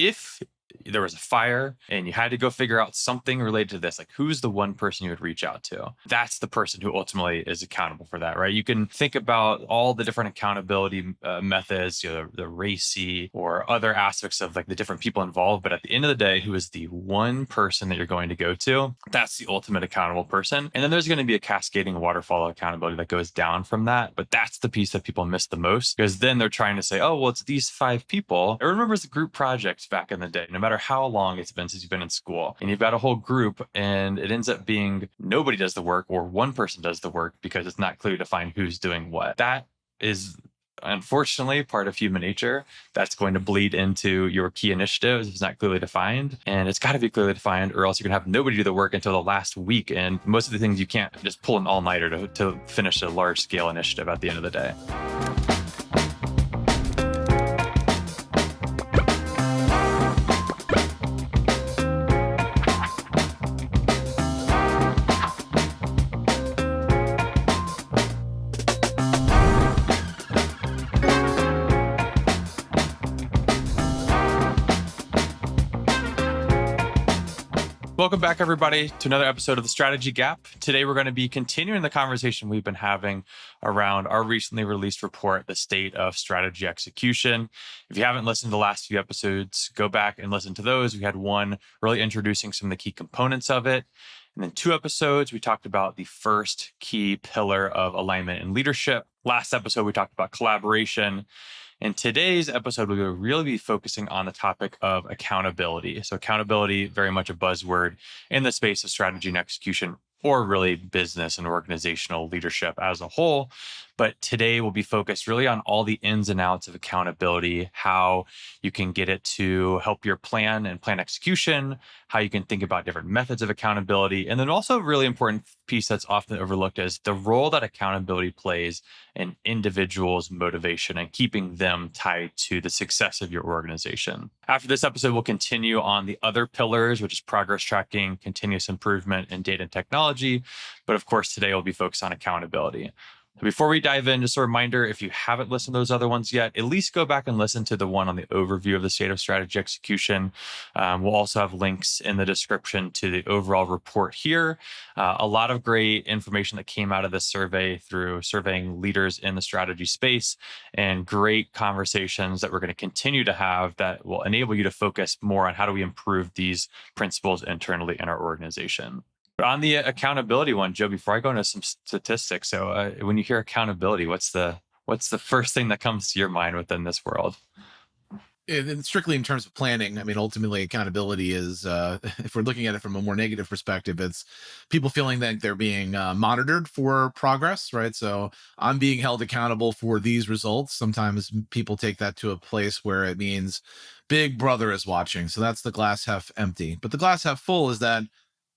if there was a fire and you had to go figure out something related to this, like who's the one person you would reach out to? That's the person who ultimately is accountable for that, right? You can think about all the different accountability methods, the RACI or other aspects of like the different people involved. But at the end of the day, who is the one person that you're going to go to? That's the ultimate accountable person. And then there's going to be a cascading waterfall of accountability that goes down from that. But that's the piece that people miss the most, because then they're trying to say, oh, well, it's these 5 people. I remember the group projects back in the day, no matter how long it's been since you've been in school, and you've got a whole group and it ends up being nobody does the work or one person does the work because it's not clearly defined who's doing what. That is unfortunately part of human nature. That's going to bleed into your key initiatives if it's not clearly defined. And it's got to be clearly defined, or else you're going to have nobody do the work until the last week. And most of the things you can't just pull an all-nighter to finish a large-scale initiative at the end of the day. Welcome back, everybody, to another episode of The Strategy Gap. Today, we're going to be continuing the conversation we've been having around our recently released report, The State of Strategy Execution. If you haven't listened to the last few episodes, go back and listen to those. We had one really introducing some of the key components of it. And then 2 episodes, we talked about the first key pillar of alignment and leadership. Last episode, we talked about collaboration. In today's episode, we will really be focusing on the topic of accountability. So accountability, very much a buzzword in the space of strategy and execution, or really business and organizational leadership as a whole. But today we'll be focused really on all the ins and outs of accountability, how you can get it to help your plan and plan execution, how you can think about different methods of accountability, and then also a really important piece that's often overlooked is the role that accountability plays in individuals' motivation and keeping them tied to the success of your organization. After this episode, we'll continue on the other pillars, which is progress tracking, continuous improvement, and data and technology. But of course, today we'll be focused on accountability. Before we dive in, just a reminder, if you haven't listened to those other ones yet, at least go back and listen to the one on the overview of the state of strategy execution. We'll also have links in the description to the overall report here. A lot of great information that came out of this survey through surveying leaders in the strategy space, and great conversations that we're going to continue to have that will enable you to focus more on how do we improve these principles internally in our organization. But on the accountability one, Joe, before I go into some statistics, so when you hear accountability, what's the first thing that comes to your mind within this world? And strictly in terms of planning, I mean, ultimately accountability is, if we're looking at it from a more negative perspective, it's people feeling that they're being monitored for progress, right? So I'm being held accountable for these results. Sometimes people take that to a place where it means Big Brother is watching. So that's the glass half empty. But the glass half full is that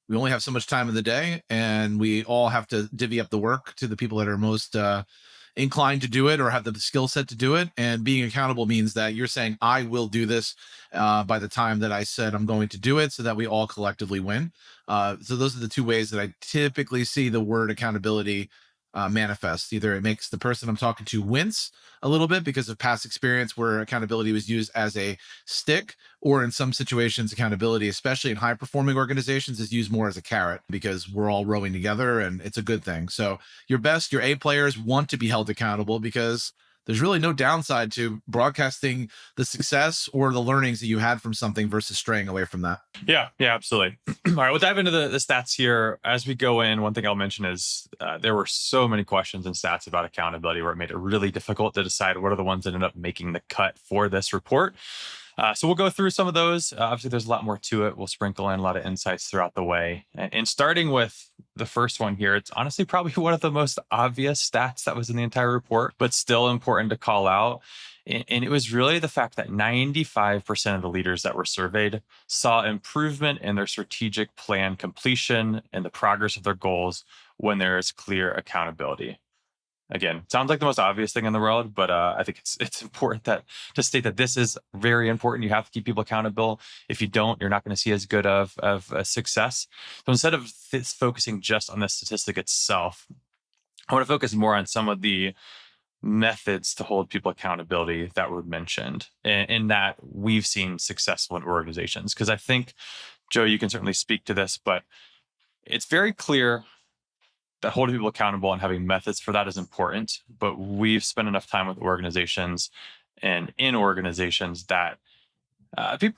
we only have so much time in the day, and we all have to divvy up the work to the people that are most inclined to do it or have the skill set to do it. And being accountable means that you're saying, I will do this by the time that I said I'm going to do it, so that we all collectively win. So those are the 2 ways that I typically see the word accountability manifest. Either it makes the person I'm talking to wince a little bit because of past experience where accountability was used as a stick, or in some situations, accountability, especially in high performing organizations, is used more as a carrot because we're all rowing together and it's a good thing. So your A players want to be held accountable because there's really no downside to broadcasting the success or the learnings that you had from something versus straying away from that. Yeah, absolutely. All right, we'll dive into the stats here. As we go in, one thing I'll mention is there were so many questions and stats about accountability where it made it really difficult to decide what are the ones that ended up making the cut for this report. So we'll go through some of those. Obviously, there's a lot more to it. We'll sprinkle in a lot of insights throughout the way. And starting with the first one here, it's honestly probably one of the most obvious stats that was in the entire report, but still important to call out. And it was really the fact that 95% of the leaders that were surveyed saw improvement in their strategic plan completion and the progress of their goals when there is clear accountability. Again, sounds like the most obvious thing in the world, but I think it's important to state that this is very important. You have to keep people accountable. If you don't, you're not going to see as good of a success. So instead of focusing just on the statistic itself, I want to focus more on some of the methods to hold people accountability that were mentioned and that we've seen successful in organizations. Because I think, Joe, you can certainly speak to this, but it's very clear that holding people accountable and having methods for that is important. But we've spent enough time with organizations and in organizations that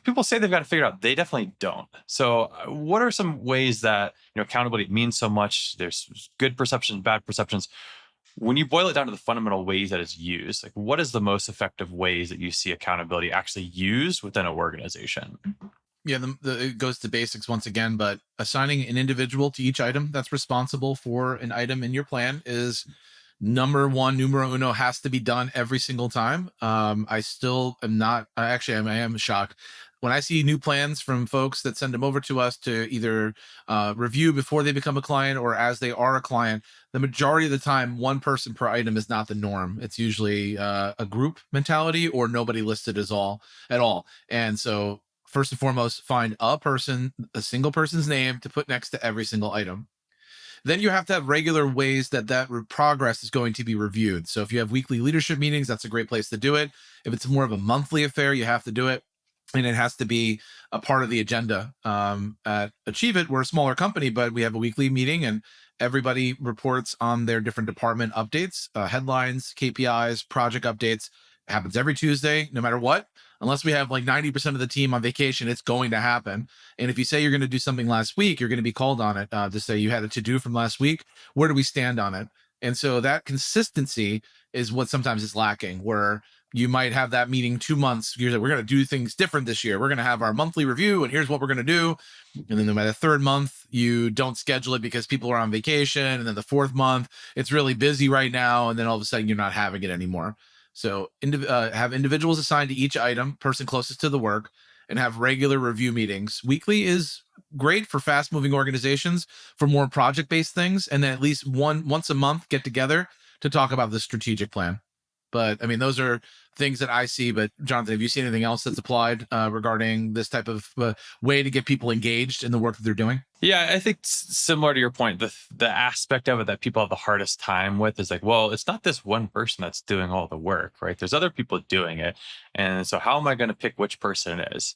people say they've got to figure out. They definitely don't. So, what are some ways that accountability means so much? There's good perceptions, bad perceptions. When you boil it down to the fundamental ways that it's used, like what is the most effective ways that you see accountability actually used within an organization? Yeah, it goes to basics once again, but assigning an individual to each item that's responsible for an item in your plan is number one, numero uno, has to be done every single time. I still am not, I am shocked when I see new plans from folks that send them over to us to either review before they become a client or as they are a client. The majority of the time, one person per item is not the norm. It's usually a group mentality or nobody listed at all. And so first and foremost, find a single person's name to put next to every single item. Then you have to have regular ways that progress is going to be reviewed. So if you have weekly leadership meetings, that's a great place to do it. If it's more of a monthly affair, you have to do it. And it has to be a part of the agenda. At AchieveIt, we're a smaller company, but we have a weekly meeting and everybody reports on their different department updates, headlines, KPIs, project updates. It happens every Tuesday, no matter what. Unless we have like 90% of the team on vacation, it's going to happen. And if you say you're going to do something last week, you're going to be called on it to say you had a to-do from last week. Where do we stand on it? And so that consistency is what sometimes is lacking, where you might have that meeting 2 months. You're like, we're going to do things different this year. We're going to have our monthly review and here's what we're going to do. And then by the third month, you don't schedule it because people are on vacation. And then the fourth month, it's really busy right now. And then all of a sudden you're not having it anymore. So have individuals assigned to each item, person closest to the work, and have regular review meetings. Weekly is great for fast moving organizations for more project based things. And then at least once a month get together to talk about the strategic plan. But I mean, those are things that I see. But Jonathan, have you seen anything else that's applied regarding this type of way to get people engaged in the work that they're doing? Yeah, I think similar to your point, the aspect of it that people have the hardest time with is like, well, it's not this one person that's doing all the work, right? There's other people doing it. And so how am I going to pick which person it is?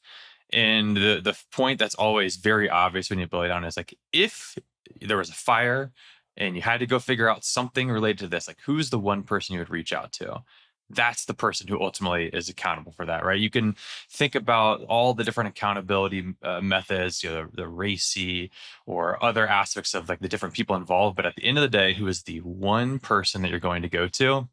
And the point that's always very obvious when you boil it down is like, if there was a fire and you had to go figure out something related to this, like who's the one person you would reach out to? That's the person who ultimately is accountable for that, right? You can think about all the different accountability methods, the RACI or other aspects of like the different people involved. But at the end of the day, who is the one person that you're going to go to?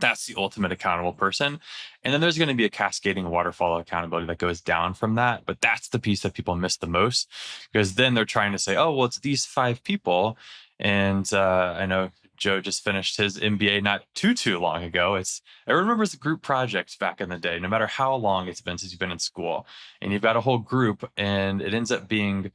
That's the ultimate accountable person. And then there's going to be a cascading waterfall of accountability that goes down from that. But that's the piece that people miss the most, because then they're trying to say, oh, well, it's these 5 people. And I know Joe just finished his MBA not too long ago. Everyone remembers the group projects back in the day, no matter how long it's been since you've been in school. And you've got a whole group and it ends up being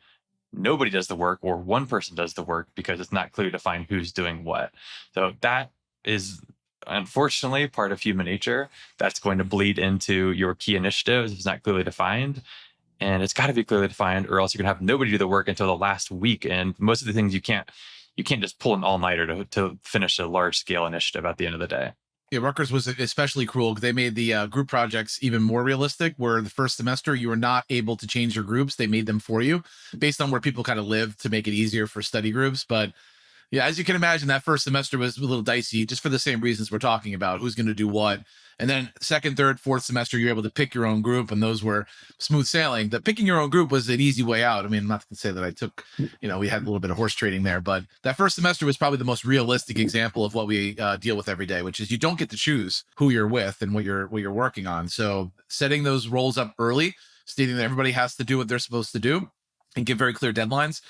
nobody does the work or one person does the work because it's not clear to find who's doing what. So that is unfortunately part of human nature. That's going to bleed into your key initiatives if it's not clearly defined. And it's got to be clearly defined, or else you're going to have nobody do the work until the last week. And most of the things you can't just pull an all-nighter to finish a large-scale initiative at the end of the day. Yeah, Rutgers was especially cruel because they made the group projects even more realistic, where the first semester you were not able to change your groups. They made them for you based on where people kind of live to make it easier for study groups. But yeah, as you can imagine, that first semester was a little dicey just for the same reasons we're talking about, who's going to do what. And then second, third, fourth semester, you're able to pick your own group, and those were smooth sailing. The picking your own group was an easy way out. I mean, not to say that I took, we had a little bit of horse trading there, but that first semester was probably the most realistic example of what we deal with every day, which is you don't get to choose who you're with and what you're working on. So setting those roles up early, stating that everybody has to do what they're supposed to do, and give very clear deadlines,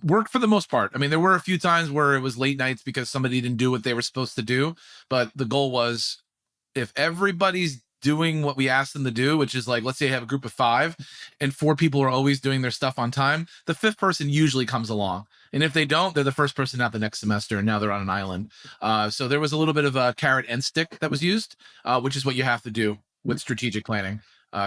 worked for the most part. I mean, there were a few times where it was late nights because somebody didn't do what they were supposed to do. But the goal was, if everybody's doing what we asked them to do, which is like, let's say you have a group of 5 and 4 people are always doing their stuff on time, the 5th person usually comes along. And if they don't, they're the first person out the next semester, and now they're on an island. So there was a little bit of a carrot and stick that was used, which is what you have to do with strategic planning.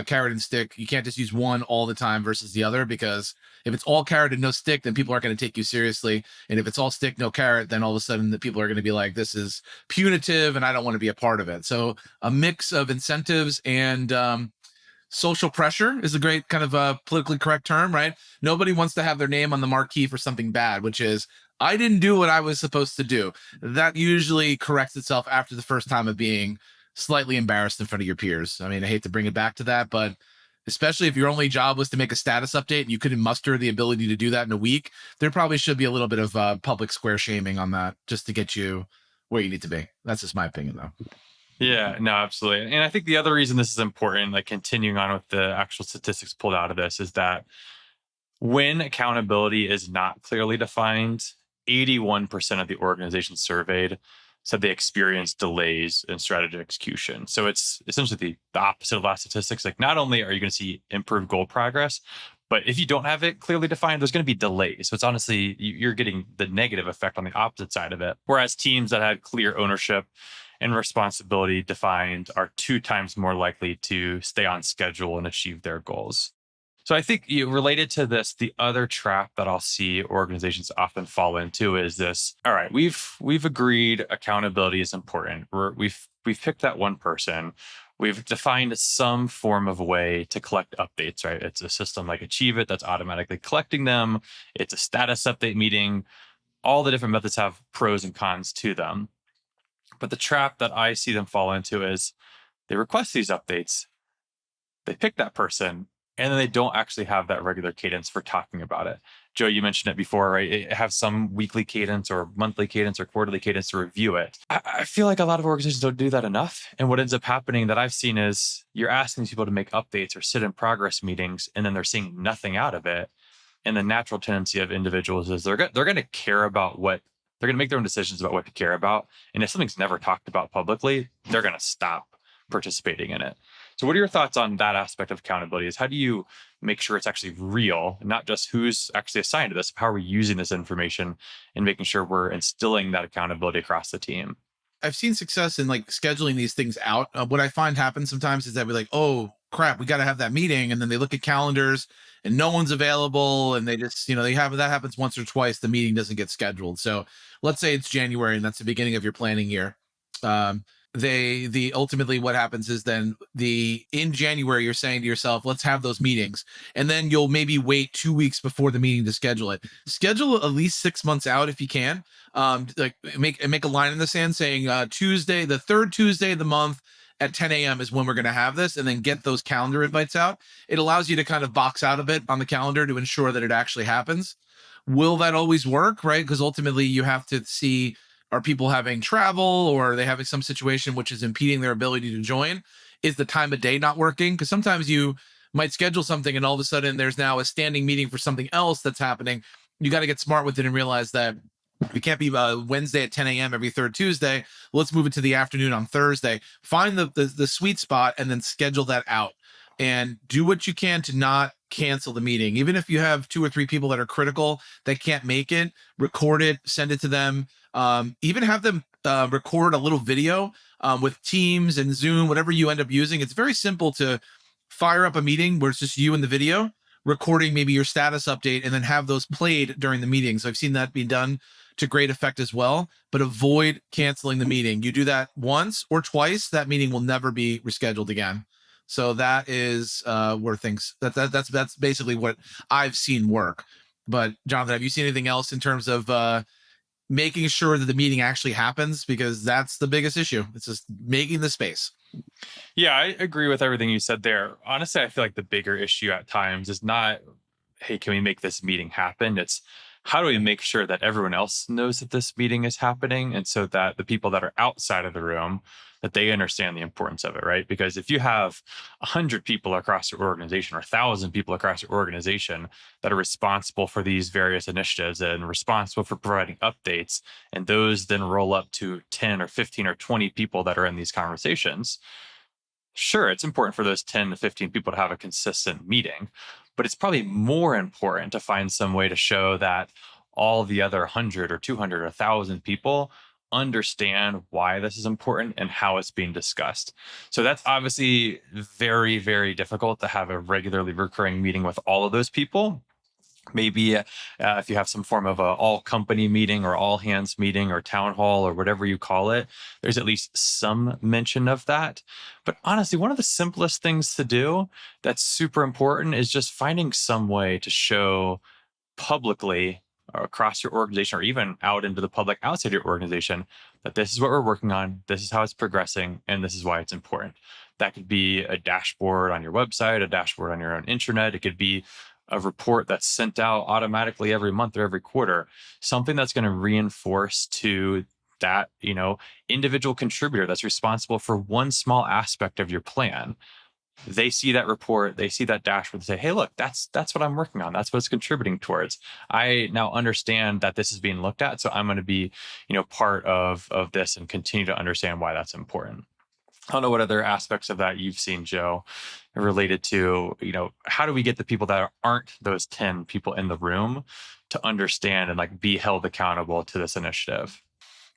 carrot and stick. You can't just use one all the time versus the other, because if it's all carrot and no stick, then people aren't going to take you seriously. And if it's all stick, no carrot, then all of a sudden the people are going to be like, this is punitive and I don't want to be a part of it. So a mix of incentives and social pressure is a great kind of politically correct term, right? Nobody wants to have their name on the marquee for something bad, which is, I didn't do what I was supposed to do. That usually corrects itself after the first time of being slightly embarrassed in front of your peers. I mean, I hate to bring it back to that, but especially if your only job was to make a status update and you couldn't muster the ability to do that in a week, there probably should be a little bit of public square shaming on that just to get you where you need to be. That's just my opinion, though. Yeah, no, absolutely. And I think the other reason this is important, like continuing on with the actual statistics pulled out of this, is that when accountability is not clearly defined, 81% of the organizations surveyed said they experienced delays in strategy execution. So it's essentially the opposite of last statistics. Like, not only are you going to see improved goal progress, but if you don't have it clearly defined, there's going to be delays. So it's honestly, you're getting the negative effect on the opposite side of it. Whereas teams that had clear ownership and responsibility defined are 2 times more likely to stay on schedule and achieve their goals. So I think, related to this, the other trap that I'll see organizations often fall into is this. All right, we've agreed accountability is important. We've picked that one person. We've defined some form of way to collect updates, right? It's a system like AchieveIt that's automatically collecting them. It's a status update meeting. All the different methods have pros and cons to them. But the trap that I see them fall into is they request these updates, they pick that person, and then they don't actually have that regular cadence for talking about it. Joe, you mentioned it before, right? It have some weekly cadence or monthly cadence or quarterly cadence to review it. I feel like a lot of organizations don't do that enough. And what ends up happening that I've seen is you're asking people to make updates or sit in progress meetings, and then they're seeing nothing out of it. And the natural tendency of individuals is they're going to care about what they're going to make their own decisions about what to care about. And if something's never talked about publicly, they're going to stop participating in it. So what are your thoughts on that aspect of accountability? Is how do you make sure it's actually real, and not just who's actually assigned to this? How are we using this information and making sure we're instilling that accountability across the team? I've seen success in like scheduling these things out. What I find happens sometimes is that we're like, oh crap, we got to have that meeting. And then they look at calendars and no one's available. And they just, they have that happens once or twice. The meeting doesn't get scheduled. So let's say it's January and that's the beginning of your planning year. The ultimately what happens is then in January you're saying to yourself, let's have those meetings, and then you'll maybe wait 2 weeks before the meeting to schedule it. Schedule at least 6 months out if you can. Like make a line in the sand saying Tuesday, the third Tuesday of the month at 10 a.m. is when we're going to have this, and then get those calendar invites out. It allows you to kind of box out a bit on the calendar to ensure that it actually happens. Will that always work, right? Because ultimately you have to see, are people having travel or are they having some situation which is impeding their ability to join? Is the time of day not working? Because sometimes you might schedule something and all of a sudden there's now a standing meeting for something else that's happening. You got to get smart with it and realize that it can't be Wednesday at 10 a.m. every third Tuesday. Let's move it to the afternoon on Thursday. Find the sweet spot and then schedule that out. And do what you can to not cancel the meeting. Even if you have 2 or 3 people that are critical that can't make it, record it, send it to them. Even have them record a little video with Teams and Zoom, whatever you end up using. It's very simple to fire up a meeting where it's just you and the video, recording maybe your status update, and then have those played during the meeting. So I've seen that be done to great effect as well, but avoid canceling the meeting. You do that once or twice, that meeting will never be rescheduled again. So that is where things that's basically what I've seen work. But Jonathan, have you seen anything else in terms of making sure that the meeting actually happens? Because that's the biggest issue. It's just making the space. Yeah, I agree with everything you said there. Honestly, I feel like the bigger issue at times is not, hey, can we make this meeting happen? It's how do we make sure that everyone else knows that this meeting is happening, and so that the people that are outside of the room, that they understand the importance of it, right? Because if you have 100 people across your organization or 1,000 people across your organization that are responsible for these various initiatives and responsible for providing updates, and those then roll up to 10 or 15 or 20 people that are in these conversations, sure, it's important for those 10 to 15 people to have a consistent meeting, but it's probably more important to find some way to show that all the other 100 or 200 or 1,000 people understand why this is important and how it's being discussed. So that's obviously very, very difficult to have a regularly recurring meeting with all of those people. Maybe if you have some form of a all company meeting or all hands meeting or town hall or whatever you call it, there's at least some mention of that. But honestly, one of the simplest things to do that's super important is just finding some way to show publicly across your organization or even out into the public outside your organization that this is what we're working on, this is how it's progressing, and this is why it's important. That could be a dashboard on your website, a dashboard on your own intranet. It could be a report that's sent out automatically every month or every quarter, something that's going to reinforce to that, individual contributor that's responsible for one small aspect of your plan. They see that report, they see that dashboard, they say, hey, look, that's what I'm working on. That's what it's contributing towards. I now understand that this is being looked at. So I'm going to be, part of this and continue to understand why that's important. I don't know what other aspects of that you've seen, Joe, related to, how do we get the people that aren't those 10 people in the room to understand and like be held accountable to this initiative?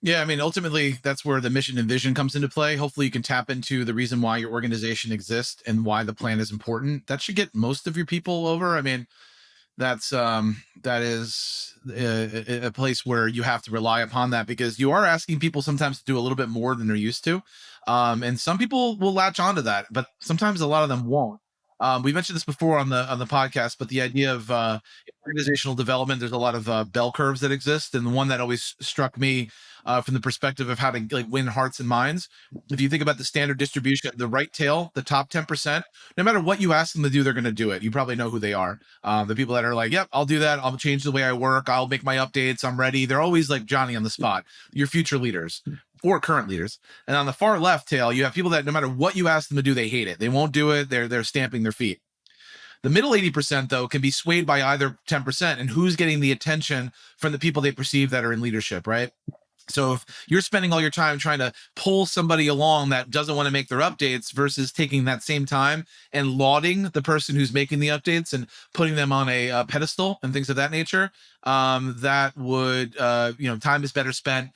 Yeah, I mean, ultimately, that's where the mission and vision comes into play. Hopefully, you can tap into the reason why your organization exists and why the plan is important. That should get most of your people over. I mean, that is a place where you have to rely upon that, because you are asking people sometimes to do a little bit more than they're used to, and some people will latch onto that, but sometimes a lot of them won't. We mentioned this before on the podcast, but the idea of organizational development, there's a lot of bell curves that exist, and the one that always struck me from the perspective of how to like win hearts and minds. If you think about the standard distribution, the right tail, the top 10%, no matter what you ask them to do, they're going to do it. You probably know who they are. The people that are like, yep, I'll do that. I'll change the way I work. I'll make my updates. I'm ready. They're always like Johnny on the spot. Your future leaders or current leaders. And on the far left tail, you have people that no matter what you ask them to do, they hate it. They won't do it. They're stamping their feet. The middle 80%, though, can be swayed by either 10%, and who's getting the attention from the people they perceive that are in leadership, right? So if you're spending all your time trying to pull somebody along that doesn't want to make their updates versus taking that same time and lauding the person who's making the updates and putting them on a pedestal and things of that nature, that would, time is better spent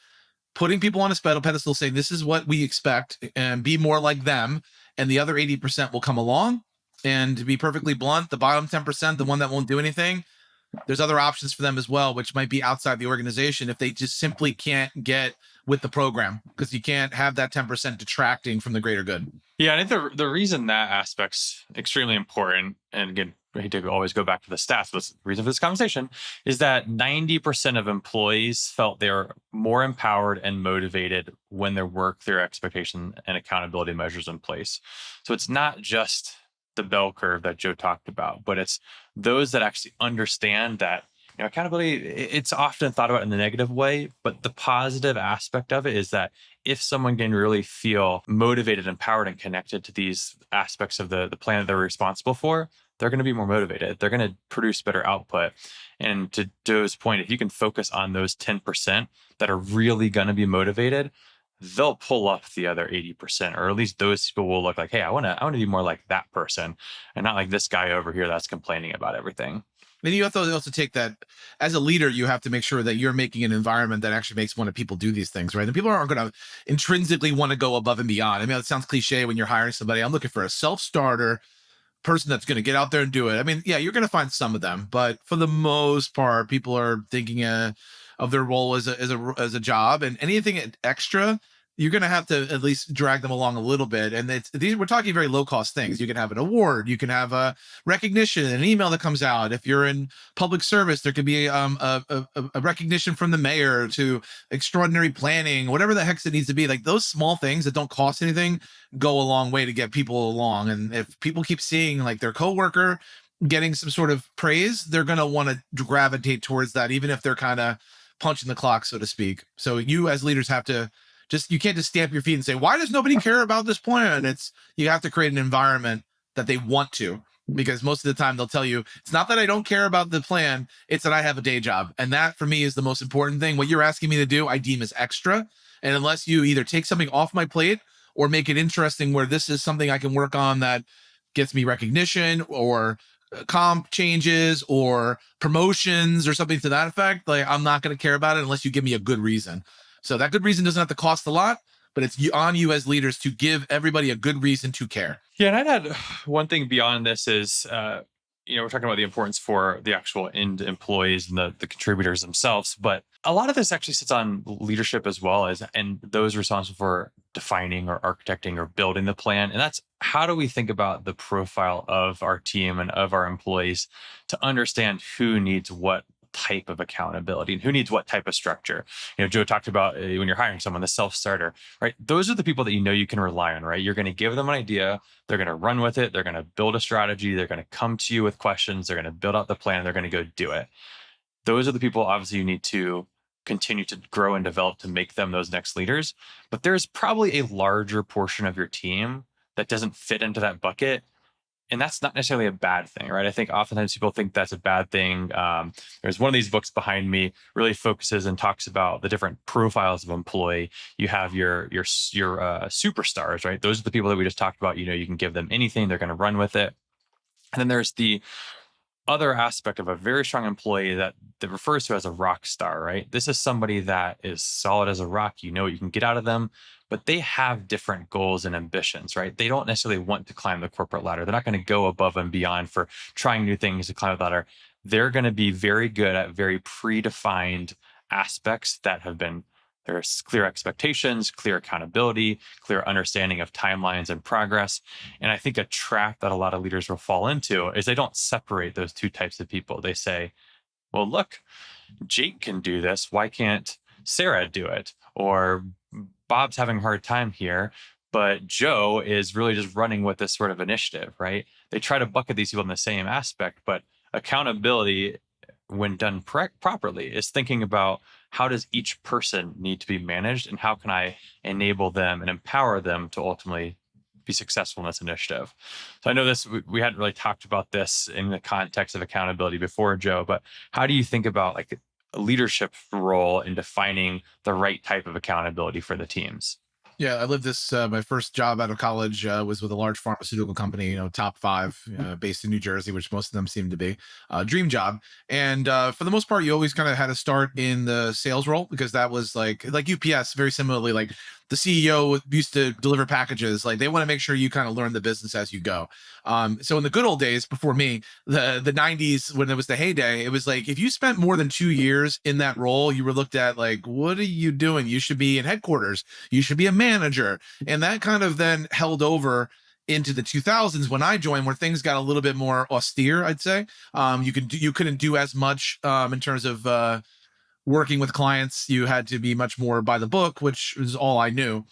putting people on a pedestal, saying this is what we expect and be more like them. And the other 80% will come along. And to be perfectly blunt, the bottom 10%, the one that won't do anything, there's other options for them as well, which might be outside the organization if they just simply can't get with the program, because you can't have that 10% detracting from the greater good. Yeah, I think the reason that aspect's extremely important, and again, I hate to always go back to the stats, but the reason for this conversation is that 90% of employees felt they're more empowered and motivated when their work, their expectation, and accountability measures in place. So it's not just the bell curve that Joe talked about, but it's those that actually understand that accountability, it's often thought about in the negative way, but the positive aspect of it is that if someone can really feel motivated, empowered, and connected to these aspects of the plan that they're responsible for, they're going to be more motivated. They're going to produce better output. And to Joe's point, if you can focus on those 10% that are really going to be motivated, they'll pull up the other 80%, or at least those people will look like, hey, I want to be more like that person and not like this guy over here that's complaining about everything. Then you have to also take that as a leader, you have to make sure that you're making an environment that actually makes one of people do these things, right? And people aren't going to intrinsically want to go above and beyond. I mean, it sounds cliche when you're hiring somebody. I'm looking for a self-starter person that's going to get out there and do it. I mean, yeah, you're going to find some of them, but for the most part, people are thinking of their role as a job, and anything extra, you're going to have to at least drag them along a little bit. And we're talking very low cost things. You can have an award, you can have a recognition, an email that comes out. If you're in public service, there could be a recognition from the mayor to extraordinary planning, whatever the heck it needs to be. Like those small things that don't cost anything go a long way to get people along. And if people keep seeing like their coworker getting some sort of praise, they're going to want to gravitate towards that, even if they're kind of punching the clock, so to speak. So you as leaders have to you can't just stamp your feet and say, why does nobody care about this plan? You have to create an environment that they want to, because most of the time they'll tell you, it's not that I don't care about the plan, it's that I have a day job. And that for me is the most important thing. What you're asking me to do, I deem as extra. And unless you either take something off my plate or make it interesting where this is something I can work on that gets me recognition or comp changes or promotions or something to that effect, like I'm not going to care about it unless you give me a good reason. So that good reason doesn't have to cost a lot, but it's on you as leaders to give everybody a good reason to care. Yeah, and I'd add one thing beyond this is, we're talking about the importance for the actual end employees and the contributors themselves, but a lot of this actually sits on leadership as well as, and those responsible for defining or architecting or building the plan. And that's how do we think about the profile of our team and of our employees to understand who needs what type of accountability and who needs what type of structure. Joe talked about when you're hiring someone, the self-starter, right? Those are the people that you can rely on, right? You're going to give them an idea, they're going to run with it, they're going to build a strategy, they're going to come to you with questions, they're going to build out the plan, they're going to go do it. Those are the people obviously you need to continue to grow and develop to make them those next leaders. But there's probably a larger portion of your team that doesn't fit into that bucket. And that's not necessarily a bad thing, right? I think oftentimes people think that's a bad thing. There's one of these books behind me really focuses and talks about the different profiles of employee. You have your superstars, right? Those are the people that we just talked about. You can give them anything, they're going to run with it. And then there's the other aspect of a very strong employee that refers to as a rock star, right? This is somebody that is solid as a rock. You know what you can get out of them, but they have different goals and ambitions, right? They don't necessarily want to climb the corporate ladder. They're not going to go above and beyond for trying new things to climb the ladder. They're going to be very good at very predefined aspects that have been, there's clear expectations, clear accountability, clear understanding of timelines and progress. And I think a trap that a lot of leaders will fall into is they don't separate those two types of people. They say, well, look, Jake can do this. Why can't Sarah do it? Or Bob's having a hard time here, but Joe is really just running with this sort of initiative, right? They try to bucket these people in the same aspect, but accountability, when done properly, is thinking about how does each person need to be managed and how can I enable them and empower them to ultimately be successful in this initiative. So I know we hadn't really talked about this in the context of accountability before, Joe, but how do you think about like a leadership role in defining the right type of accountability for the teams? Yeah, I lived this. My first job out of college was with a large pharmaceutical company, top five, based in New Jersey, which most of them seem to be. Dream job. And for the most part, you always kind of had to start in the sales role because that was like UPS, very similarly, like the CEO used to deliver packages. Like they want to make sure you kind of learn the business as you go. So in the good old days before me, the 90s, when it was the heyday, it was like if you spent more than 2 years in that role, you were looked at like, what are you doing? You should be in headquarters. You should be a manager. And that kind of then held over into the 2000s when I joined, where things got a little bit more austere, I'd say. You couldn't do as much in terms of working with clients. You had to be much more by the book, which is all I knew.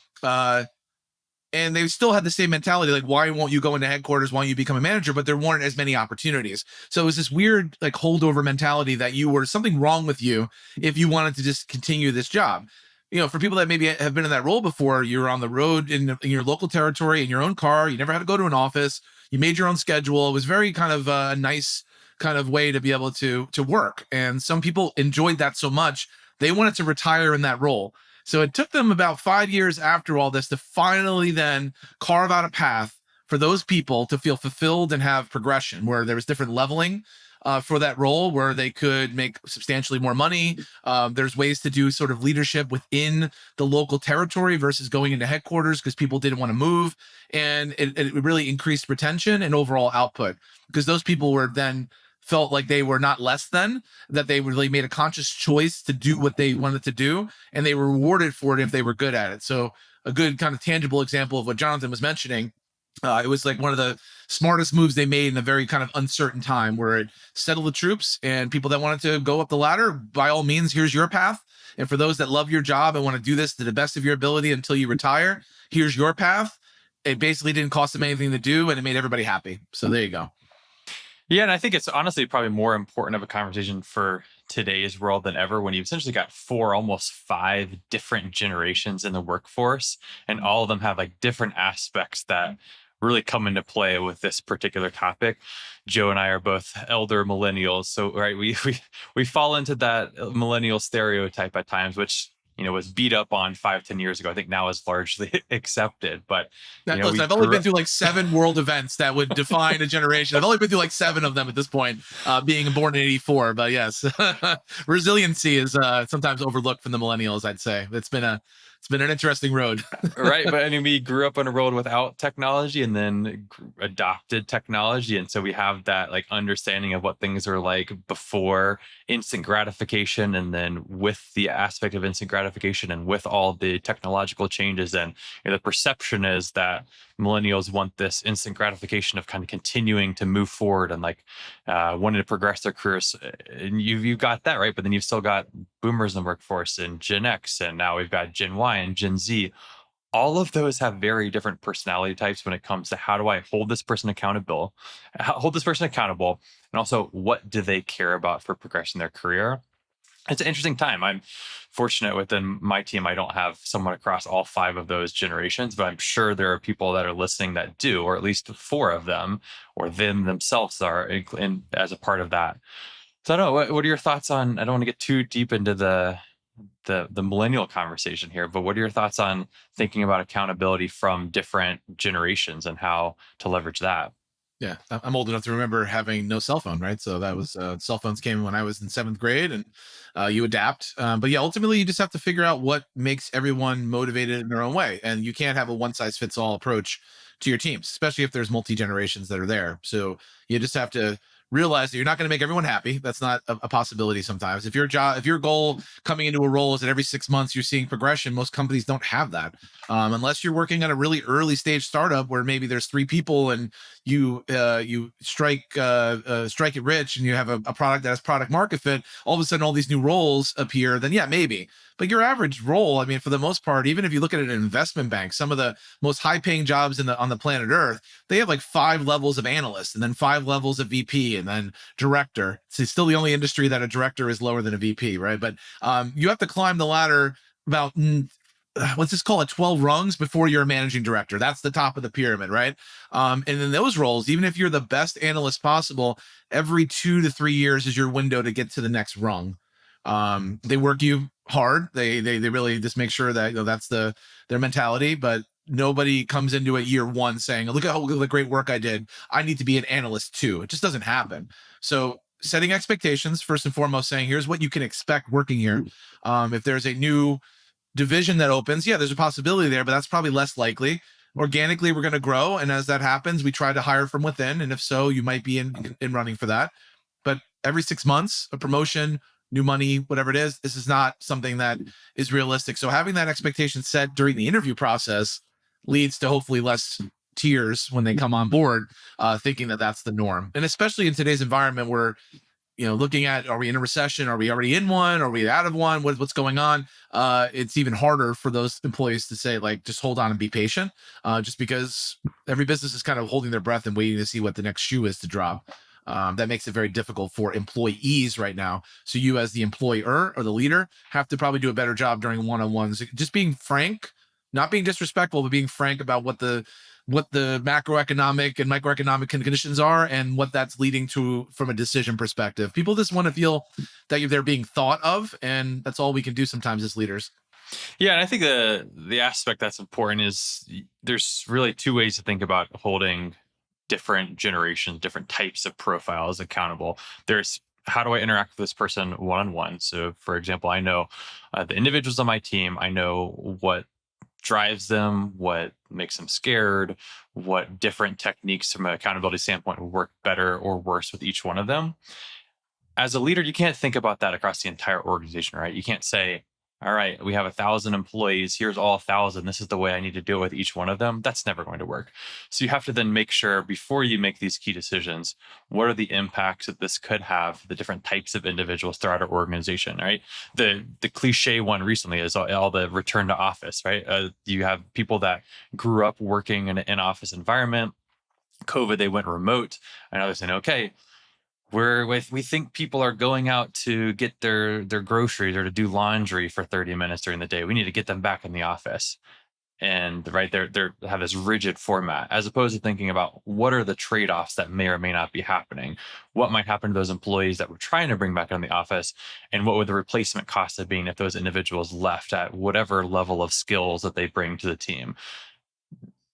And they still had the same mentality, like, why won't you go into headquarters? Why don't you become a manager? But there weren't as many opportunities. So it was this weird, like, holdover mentality that you were something wrong with you if you wanted to just continue this job. For people that maybe have been in that role before, you were on the road in your local territory in your own car. You never had to go to an office. You made your own schedule. It was very kind of a nice kind of way to be able to work. And some people enjoyed that so much, they wanted to retire in that role. So it took them about 5 years after all this to finally then carve out a path for those people to feel fulfilled and have progression, where there was different leveling for that role, where they could make substantially more money. There's ways to do sort of leadership within the local territory versus going into headquarters because people didn't want to move. And it really increased retention and overall output because those people were then felt like they were not less than, that they really made a conscious choice to do what they wanted to do, and they were rewarded for it if they were good at it. So a good kind of tangible example of what Jonathan was mentioning, it was like one of the smartest moves they made in a very kind of uncertain time, where it settled the troops, and people that wanted to go up the ladder, by all means, here's your path. And for those that love your job and want to do this to the best of your ability until you retire, here's your path. It basically didn't cost them anything to do, and it made everybody happy. So there you go. Yeah, and I think it's honestly probably more important of a conversation for today's world than ever, when you've essentially got almost five different generations in the workforce, and all of them have like different aspects that really come into play with this particular topic. Joe and I are both elder millennials, so right, we fall into that millennial stereotype at times, which was beat up on 5, 10 years ago, I think now is largely accepted. But Listen, we I've only grew been up. through like 7 world events that would define a generation. I've only been through like 7 of them at this point, being born in '84. But yes, resiliency is sometimes overlooked from the millennials. I'd say it's been an interesting road. Right, but I mean, we grew up in a world without technology and then adopted technology, and so we have that like understanding of what things are like before instant gratification, and then with the aspect of instant gratification, and with all the technological changes, and the perception is that millennials want this instant gratification of kind of continuing to move forward and like wanting to progress their careers. And you've got that right, but then you've still got boomers in the workforce and Gen X, and now we've got Gen Y and Gen Z. All of those have very different personality types when it comes to how do I hold this person accountable, and also what do they care about for progressing their career. It's an interesting time. I'm fortunate within my team. I don't have someone across all 5 of those generations, but I'm sure there are people that are listening that do, or at least 4 of them, or them themselves are as a part of that. So I don't know. What are your thoughts on? I don't want to get too deep into the millennial conversation here, but what are your thoughts on thinking about accountability from different generations and how to leverage that? Yeah, I'm old enough to remember having no cell phone, right? So that was cell phones came when I was in 7th grade, and you adapt. But yeah, ultimately, you just have to figure out what makes everyone motivated in their own way, and you can't have a one size fits all approach to your teams, especially if there's multi generations that are there. So you just have to realize that you're not going to make everyone happy. That's not a possibility sometimes. If your goal coming into a role is that every 6 months you're seeing progression, most companies don't have that. Unless you're working at a really early stage startup where maybe there's 3 people and you strike it rich and you have a product that has product market fit, all of a sudden all these new roles appear, then yeah, maybe. But your average role, I mean, for the most part, even if you look at an investment bank, some of the most high paying jobs on the planet Earth, they have like 5 levels of analyst and then 5 levels of VP and then director. It's still the only industry that a director is lower than a VP, right? But you have to climb the ladder about let's just call it 12 rungs before you're a managing director. That's the top of the pyramid, right? And in those roles, even if you're the best analyst possible, every 2 to 3 years is your window to get to the next rung. They work you hard. They really just make sure that that's their mentality. But nobody comes into it year 1 saying, look at the great work I did. I need to be an analyst too. It just doesn't happen. So setting expectations first and foremost, saying here's what you can expect working here. If there's a new division that opens, yeah, there's a possibility there, but that's probably less likely. Organically, we're going to grow, and as that happens, we try to hire from within, and if so, you might be in running for that. But every 6 months, a promotion, new money, whatever it is, this is not something that is realistic. So having that expectation set during the interview process leads to hopefully less tears when they come on board, thinking that that's the norm. And especially in today's environment where looking at, are we in a recession? Are we already in one? Are we out of one? What's going on? It's even harder for those employees to say, like, just hold on and be patient, just because every business is kind of holding their breath and waiting to see what the next shoe is to drop. That makes it very difficult for employees right now. So you, as the employer or the leader, have to probably do a better job during one-on-ones, just being frank, not being disrespectful, but being frank about what the macroeconomic and microeconomic conditions are and what that's leading to from a decision perspective. People just want to feel that they're being thought of, and that's all we can do sometimes as leaders. Yeah, and I think the aspect that's important is there's really 2 ways to think about holding different generations, different types of profiles accountable. There's how do I interact with this person one-on-one? So, for example, I know the individuals on my team. I know what drives them, what makes them scared, what different techniques from an accountability standpoint will work better or worse with each one of them. As a leader, you can't think about that across the entire organization, right? You can't say, all right, we have 1,000 employees. Here's all 1,000. This is the way I need to deal with each one of them. That's never going to work. So you have to then make sure before you make these key decisions, what are the impacts that this could have for the different types of individuals throughout our organization, right? The cliche one recently is all the return to office, right? You have people that grew up working in an office environment. COVID, they went remote. And now they're saying, okay, we think people are going out to get their groceries or to do laundry for 30 minutes during the day. We need to get them back in the office. and right, they're have this rigid format, as opposed to thinking about what are the trade-offs that may or may not be happening, what might happen to those employees that we're trying to bring back in the office, and what would the replacement cost have been if those individuals left at whatever level of skills that they bring to the team.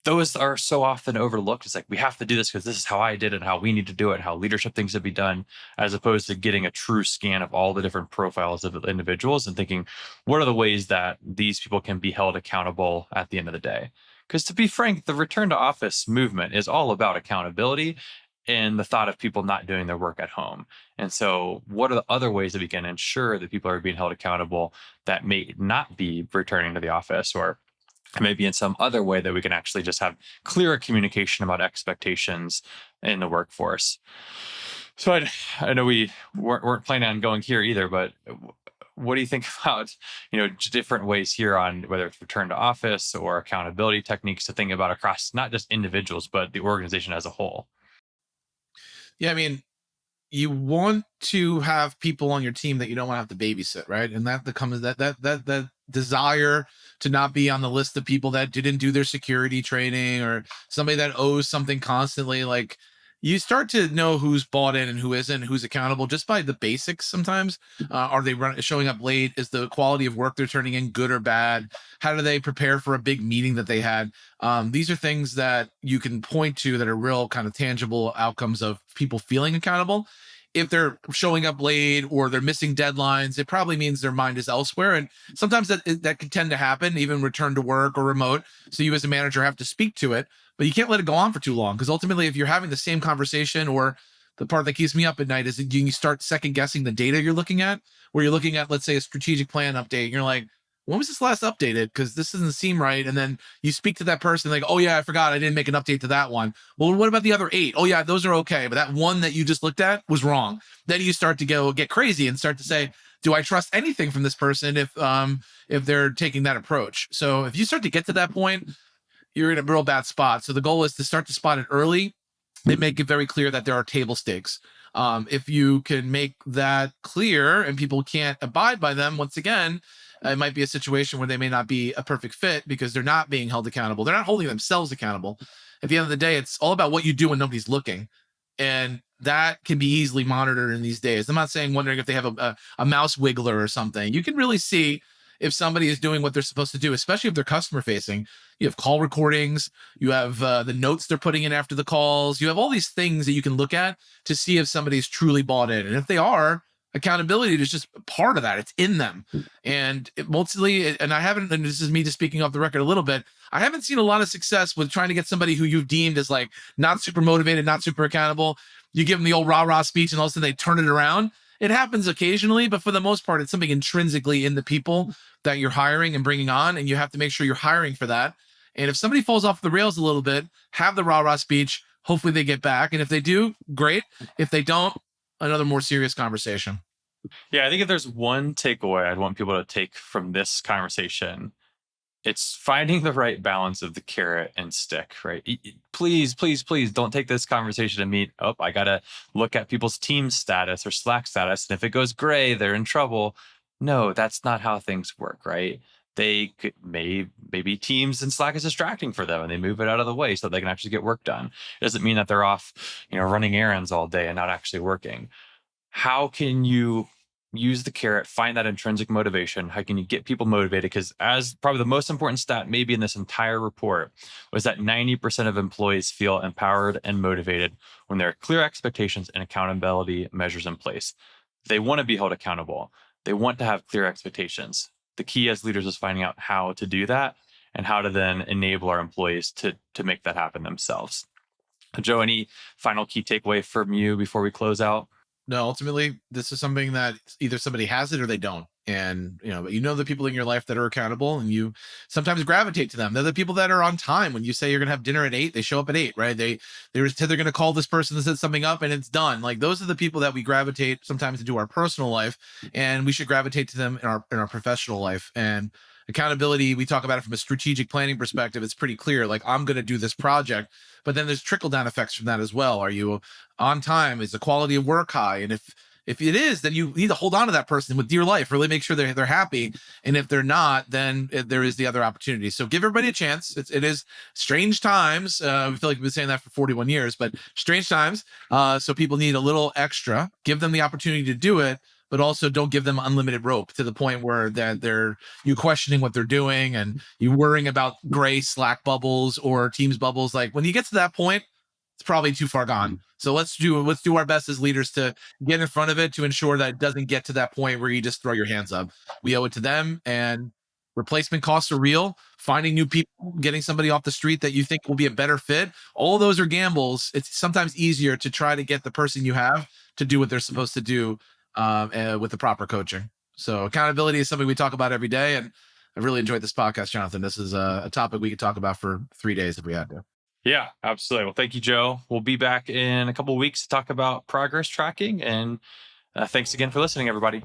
Those are so often overlooked. It's like, we have to do this because this is how I did it, how we need to do it, how leadership things to be done, as opposed to getting a true scan of all the different profiles of individuals and thinking, what are the ways that these people can be held accountable at the end of the day? Because to be frank, the return to office movement is all about accountability and the thought of people not doing their work at home. And so, what are the other ways that we can ensure that people are being held accountable that may not be returning to the office, or maybe in some other way that we can actually just have clearer communication about expectations in the workforce? So I know we weren't planning on going here either, but what do you think about, different ways here on whether it's return to office or accountability techniques to think about across not just individuals but the organization as a whole? Yeah, I mean, you want to have people on your team that you don't want to have to babysit, right? And that becomes that desire to not be on the list of people that didn't do their security training, or somebody that owes something constantly. Like, you start to know who's bought in and who isn't, who's accountable, just by the basics. Sometimes, are they showing up late? Is the quality of work they're turning in good or bad? How do they prepare for a big meeting that they had? These are things that you can point to that are real kind of tangible outcomes of people feeling accountable. If they're showing up late or they're missing deadlines, it probably means their mind is elsewhere. And sometimes that can tend to happen, even return to work or remote. So you as a manager have to speak to it, but you can't let it go on for too long, because ultimately, if you're having the same conversation, or the part that keeps me up at night is that you start second guessing the data you're looking at, where you're looking at, let's say, a strategic plan update. And you're like, when was this last updated? Because this doesn't seem right. And then you speak to that person like, oh yeah, I forgot I didn't make an update to that one. Well, what about the other 8? Oh yeah, those are okay, but that one that you just looked at was wrong. Then you start to get crazy and start to say, do I trust anything from this person if they're taking that approach? So if you start to get to that point, you're in a real bad spot. So the goal is to start to spot it early and make it very clear that there are table stakes. If you can make that clear and people can't abide by them, once again, it might be a situation where they may not be a perfect fit because they're not being held accountable. They're not holding themselves accountable. At the end of the day, it's all about what you do when nobody's looking. And that can be easily monitored in these days. I'm not saying wondering if they have a mouse wiggler or something. You can really see if somebody is doing what they're supposed to do, especially if they're customer facing. You have call recordings, you have the notes they're putting in after the calls, you have all these things that you can look at to see if somebody's truly bought in. And if they are, accountability is just part of that. It's in them. And mostly, and I haven't, and this is me just speaking off the record a little bit, I haven't seen a lot of success with trying to get somebody who you've deemed as like not super motivated, not super accountable. You give them the old rah rah speech and all of a sudden they turn it around. It happens occasionally, but for the most part, it's something intrinsically in the people that you're hiring and bringing on. And you have to make sure you're hiring for that. And if somebody falls off the rails a little bit, have the rah rah speech. Hopefully they get back. And if they do, great. If they don't, another more serious conversation. Yeah, I think if there's one takeaway I'd want people to take from this conversation, it's finding the right balance of the carrot and stick, right? Please, please, please don't take this conversation to mean, oh, I got to look at people's team status or Slack status. And if it goes gray, they're in trouble. No, that's not how things work, right? They could maybe Teams and Slack is distracting for them and they move it out of the way so they can actually get work done. It doesn't mean that they're off, running errands all day and not actually working. How can you use the carrot, find that intrinsic motivation? How can you get people motivated? Because as probably the most important stat maybe in this entire report was that 90% of employees feel empowered and motivated when there are clear expectations and accountability measures in place. They want to be held accountable. They want to have clear expectations. The key as leaders is finding out how to do that and how to then enable our employees to make that happen themselves. Joe, any final key takeaway from you before we close out? No, ultimately, this is something that either somebody has it or they don't. And the people in your life that are accountable, and you sometimes gravitate to them. They're the people that are on time. When you say you're gonna have dinner at 8, they show up at 8, right? They're gonna call this person that said something up and it's done. Like, those are the people that we gravitate sometimes into our personal life, and we should gravitate to them in our professional life. And accountability, we talk about it from a strategic planning perspective. It's pretty clear. Like, I'm gonna do this project, but then there's trickle down effects from that as well. Are you on time? Is the quality of work high? And if If it is, then you need to hold on to that person with dear life, really make sure they're happy. And if they're not, then there is the other opportunity. So give everybody a chance. It is strange times. I feel like we've been saying that for 41 years, but strange times. So people need a little extra. Give them the opportunity to do it, but also don't give them unlimited rope to the point where they're you questioning what they're doing and you worrying about gray Slack bubbles or Teams bubbles. Like when you get to that point, it's probably too far gone. So let's do our best as leaders to get in front of it to ensure that it doesn't get to that point where you just throw your hands up. We owe it to them, and replacement costs are real. Finding new people, getting somebody off the street that you think will be a better fit, all those are gambles. It's sometimes easier to try to get the person you have to do what they're supposed to do with the proper coaching. So accountability is something we talk about every day, and I really enjoyed this podcast, Jonathan. This is a topic we could talk about for 3 days if we had to. Yeah, absolutely. Well, thank you, Joe. We'll be back in a couple of weeks to talk about progress tracking. And thanks again for listening, everybody.